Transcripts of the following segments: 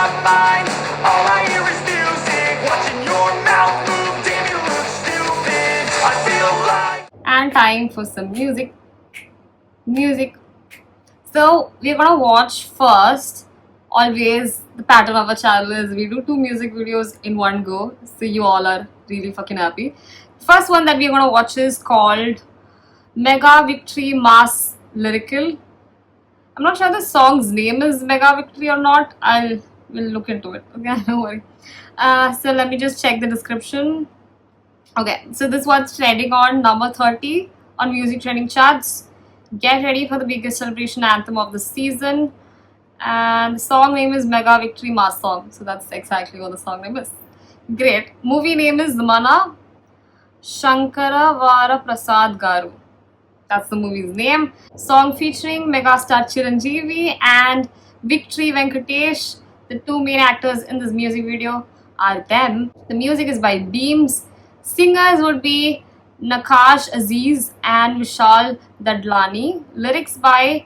my mind. All I hear is music, watching your mouth move. Damn, you look stupid. I feel like. And time for some music. So we're gonna watch first. Always the pattern of our channel is we do 2 music videos in one go. So you all are really fucking happy. First one that we're gonna watch is called Mega Victory Mass Lyrical. I'm not sure the song's name is Mega Victory or not. We'll look into it. Okay, don't worry. So let me just check the description. Okay, so this one's trending on number 30 on music trending charts. Get ready for the biggest celebration anthem of the season. And the song name is Mega Victory Mass Song. So that's exactly what the song name is. Great. Movie name is Mana Shankara Vara Prasad Garu. That's the movie's name. Song featuring megastar Chiranjeevi and Victory Venkatesh. The 2 main actors in this music video are them. The music is by Beams. Singers would be Nakash Aziz and Vishal Dadlani. Lyrics by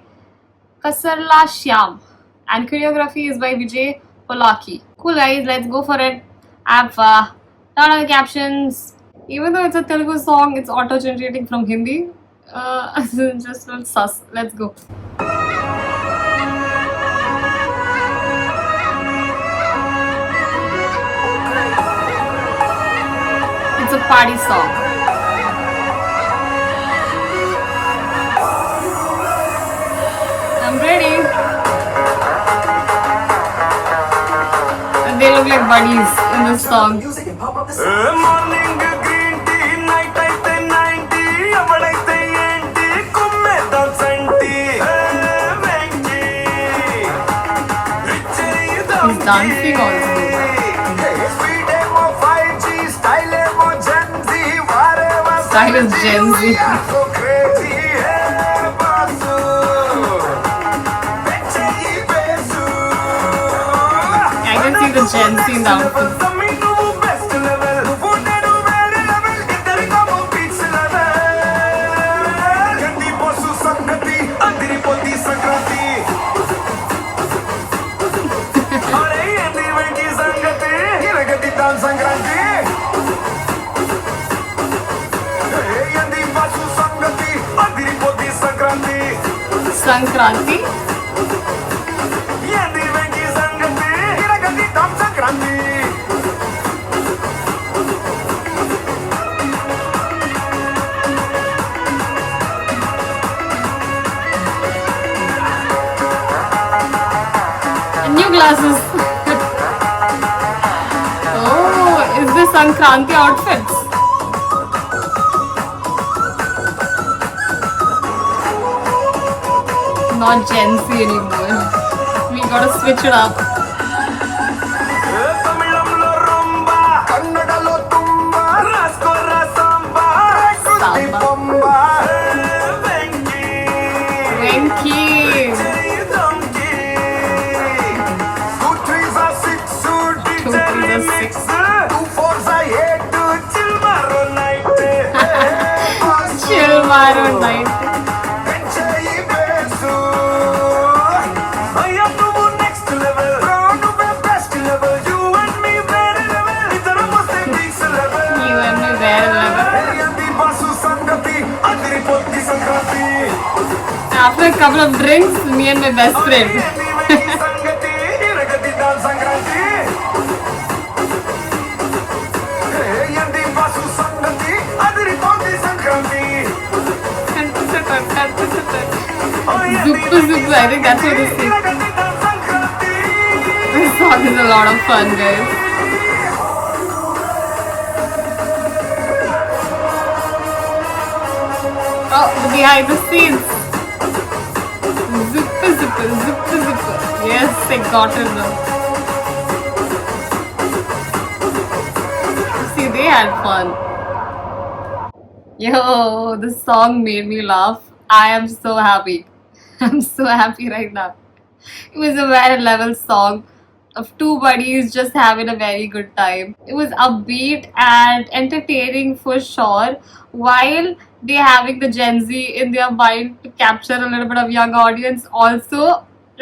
Kasarla Shyam. And choreography is by Vijay Polaki. Cool guys, let's go for it. Have turn on the captions. Even though it's a Telugu song, it's auto-generating from Hindi. Just a little sus. Let's go. It's a party song. I'm ready. And they look like buddies in this song. Morning green tea, night అయితే 90, ఎవడైతే ఏంటి కుమ్మేద్దాం సంటి. Venky He's dancing also. Speed ఏమో 5G, style ఏమో Gen Z, వారేవా Style is Gen Z. so crazy. Boss పెంచేయి bass. I can see the Gen Z in the outfit. Sankranti. New glasses. Oh, is this Sankranti outfits? Not Gen Z anymore. We gotta switch it up. తమిళంలో రొంబ, కన్నడలో తుంబ, రాస్కోరా సాంబా, కుస్తీ బొమ్మ. Venky Venky. చెయ్యి దొంకి. 2 3s are 6, 2 3s are 6. 2 4s are 8, chill maro night. Chill Maro night. పెంచేయి bass. అయ్యా నువ్వు next level, రా నువ్వే best level. You and me వేరే level, ఇద్దరం వస్తే next level. You and me very level. ఏంది బాసు సంగతి, అదిరిపోద్ది Sankranti. After a couple of drinks, me and my best friend. ఏంది వెండి సంగతి, ఇరగదిద్దాం సంక్రాంతి. ఏంది బాసు సంగతి, అదిరిపోద్ది Sankranti. Zupu Zupu, I think that's what this is. ఇరగదిద్దాం Sankranti. This song is a lot of fun, guys. Oh, the behind the scenes. Zupu Zupu, Zupu Zupu. Yes, I got it now. See, they had fun. Yo, this song made me laugh. I am so happy. I'm so happy right now. It was a very level song of 2 buddies just having a very good time. It was upbeat and entertaining for sure, while they having the Gen Z in their mind to capture a little bit of young audience also.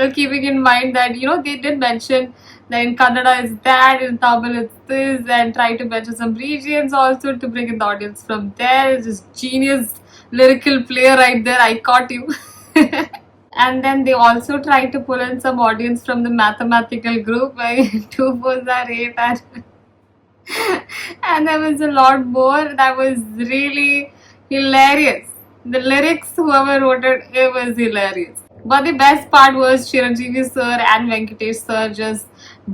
keeping in mind that they did mention that in Kannada is that, in Tamil it's this, and try to mention some regions also to bring in the audience from there. It's just genius lyrical play right there. I caught you. And then they also tried to pull in some audience from the mathematical group, like 2 4s are 8, and there was a lot more that was really hilarious. The lyrics, whoever wrote it was hilarious. But the best part was Chiranjeevi sir and Venkatesh sir just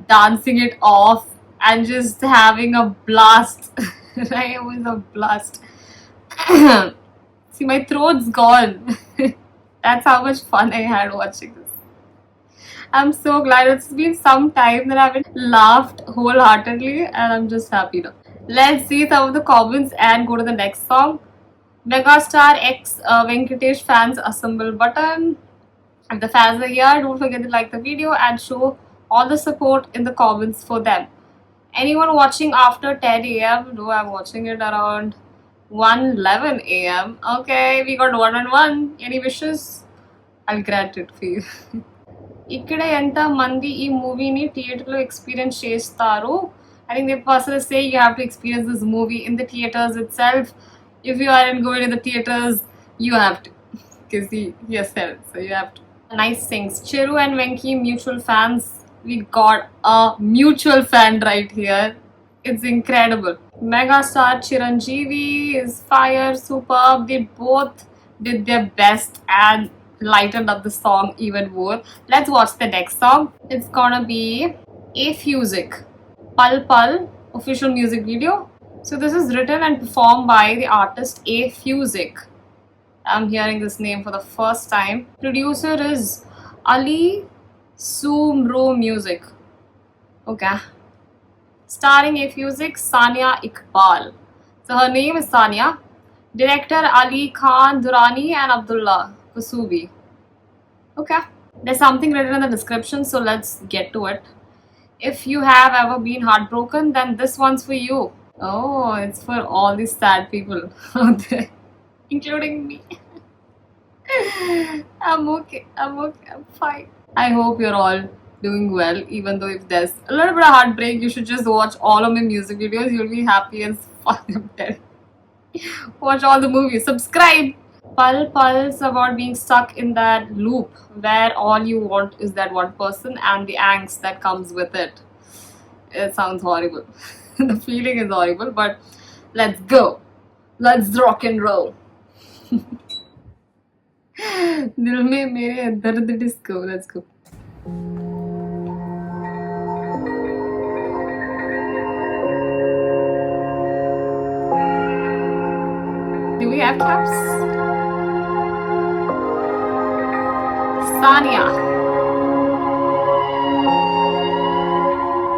dancing it off and just having a blast. Right? It was a blast. See, my throat's gone. That's how much fun I had watching this. I'm so glad it's been some time that I haven't laughed wholeheartedly, and I'm just happy now. Let's see some of the comments and go to the next song. Megastar X Venkatesh fans assemble button. If the fans are here, don't forget to like the video and show all the support in the comments for them. Anyone watching after 10 a.m.? No, I'm watching it around 1:11 a.m. Okay, we got 1 on 1. Any wishes? I'll grant it for you. ఇక్కడ ఎంత మంది ఈ మూవీని థియేటర్లో experience చేస్తారు? I think the person is saying you have to experience this movie in the theaters itself. If you aren't going to the theaters, you have to. Because he has said it, so you have to. Nice things. Chiru and Venki, mutual fans. We got a mutual fan right here. It's incredible. Megastar Chiranjeevi is fire, superb. They both did their best and lightened up the song even more. Let's watch the next song. It's gonna be A Fusic, Pal Pal official music video. So this is written and performed by the artist A Fusic. I'm hearing this name for the first time. Producer is Ali Sumro Music. Okay. Starring A Fusic, Sania Iqbal. So her name is Sania. Director Ali Khan Durrani and Abdullah Kusubi. Okay. There's something written in the description, so let's get to it. If you have ever been heartbroken, then this one's for you. Oh, it's for all these sad people out there, including me. I'm okay. I'm fine. I hope you're all doing well, even though if there's a little bit of heartbreak, you should just watch all of my music videos. You'll be happy as fuck. I'm telling you. Watch all the movies. Subscribe. Pal Pal's about being stuck in that loop where all you want is that one person and the angst that comes with it. It sounds horrible. The feeling is horrible, but let's go. Let's rock and roll. दिल में मेरे दर्द disco. Let's go. Do we have caps? Sania.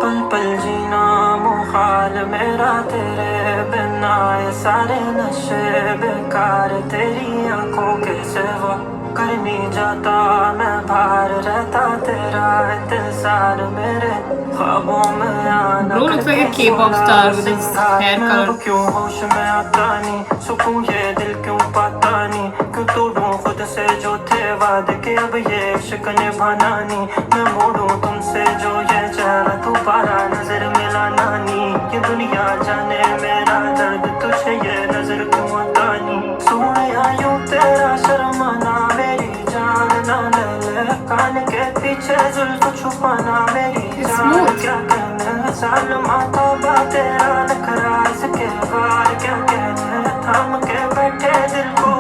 पल पल जीना मुहाल मेरा तेरे बिना ये सारे नशे बेकार तेरी आंखों के सिवा कर नहीं जाता मैं बाहर रहता तेरा इंतजार मेरे ख्वाबों में आना Bro looks like a K-pop star with his hair color. क्यों होश में आता नहीं सुकून ये दिल क्यों पाता नहीं क्यों तोड़ूं खुद से जो थे वादे के अब ये इश्क निभाना नहीं मैं मोड़ूं तुमसे जो ये चेहरा दोबारा नजर मिलाना नहीं ये दुनिया जाने मेरा दर्द तुझे ये नजर क्यों आता नहीं सोने आयूं तेरा शर्माना मेरी जान ना ले कान के पीछे जुल्फ छुपाना मेरी जान क्या कहना साल माता बा तेरा नखरा इसके बार क्या कहना थाम के बैठे दिल को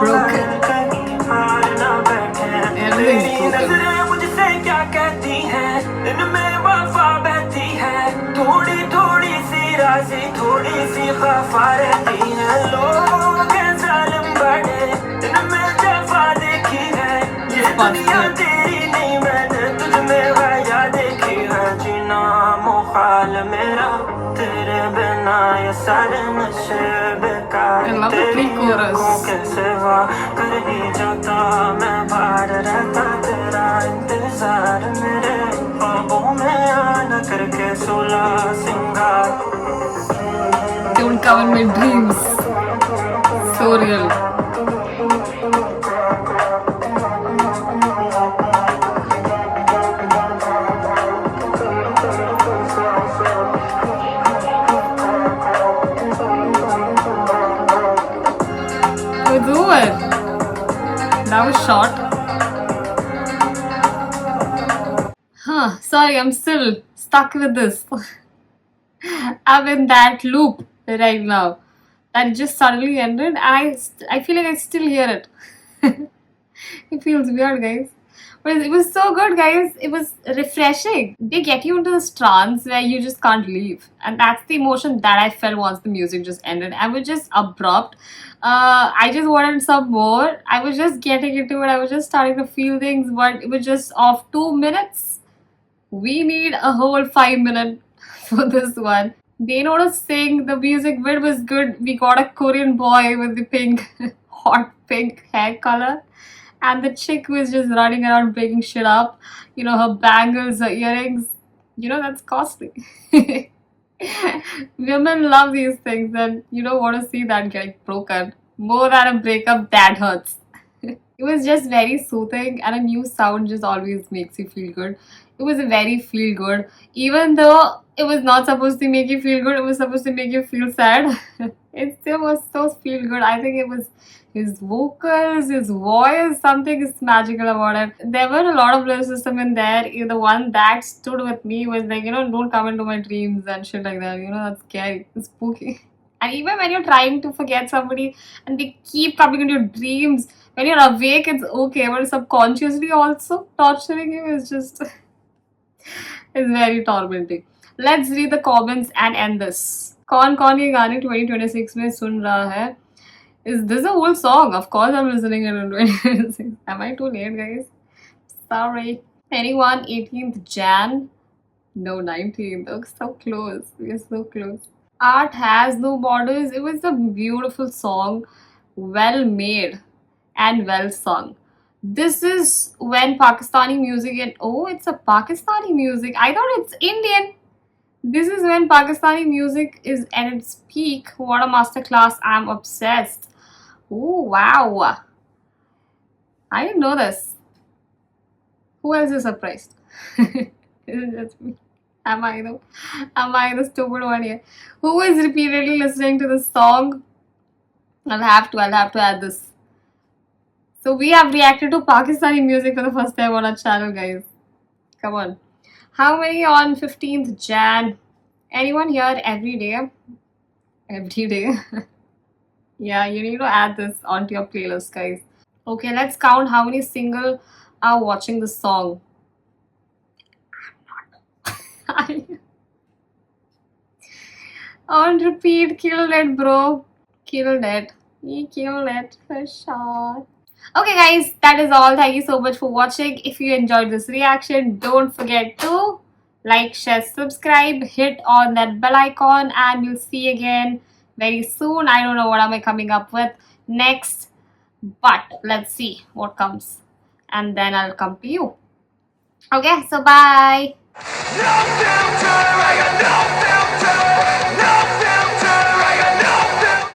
कहीं हार ना बैठे तेरी नजरें मुझसे क्या कहती हैं इनमें वफा बहती है थोड़ी थोड़ी सी राजी थोड़ी सी खफा रहती है लोग जालिम बड़े इनमें जफा देखी है ये दुनिया तेरी नहीं मैंने तुझ में वया देखी है जीना मुहाल मेरा तेरे बिना ये सारे नशे बेकार तेरी आंखों के सिवा कर ही जाता मैं बाहर रहता तेरा इंतजार मेरे ख्वाबों में आना करके सोला सिंगार Don't come in my dreams. So real. was short. Sorry, I'm still stuck with this. I'm in that loop right now. That just suddenly ended, and I feel like I still hear it. It feels weird, guys. But it was so good, guys. It was refreshing. They get you into this trance where you just can't leave. And that's the emotion that I felt once the music just ended. And it was just abrupt. I just wanted some more. I was just getting into it. I was just starting to feel things, but it was just off 2 minutes. We need a whole 5 minutes for this one. They know to sing. The music bit was good. We got a Korean boy with the pink, hot pink hair color. And the chick was just running around breaking shit up. You know, her bangles, her earrings. You know, that's costly. Women love these things, and you don't want to see that getting broken. More than a breakup, that hurts. It was just very soothing, and a new sound just always makes you feel good. It was a very feel good, even though it was not supposed to make you feel good, it was supposed to make you feel sad. It still was so feel good. I think it was his vocals, his voice, something is magical about it. There were a lot of lyricism in there. The one that stood with me was like, don't come into my dreams and shit like that. That's scary, it's spooky. And even when you're trying to forget somebody and they keep coming into your dreams, when you're awake, it's okay, but subconsciously also torturing you is just it's very tormenting. Let's read the comments and end this. कौन ये गाने 2026 में सुन रहा है? Is this a whole song? Of course I'm listening it in 2026. Am I too late, guys? Sorry. Anyone 18th Jan? No, 19th. Oh, so close. We are so close. Art Has No Borders. It was a beautiful song, well made and well sung. This is when Pakistani music it's a Pakistani music. I thought it's Indian. This is when Pakistani music is at its peak. What a masterclass. I'm obsessed. Oh, wow. I didn't know this. Who else is surprised? Is it just me? Am I the stupid one here? Who is repeatedly listening to this song? I'll have to add this. So we have reacted to Pakistani music for the first time on our channel, guys. Come on. How many on 15th Jan? Anyone here every day? Every day? Yeah, you need to add this onto your playlist, guys. Okay, let's count how many single are watching the song. I'm not. On repeat, killed it, bro. Killed it. He killed it for sure. Okay, guys, that is all. Thank you so much for watching. If you enjoyed this reaction, don't forget to like, share, subscribe, hit on that bell icon, and we'll see you again very soon. I don't know what am I coming up with next, but let's see what comes, and then I'll come to you. Okay, so bye. No filter, I got no filter.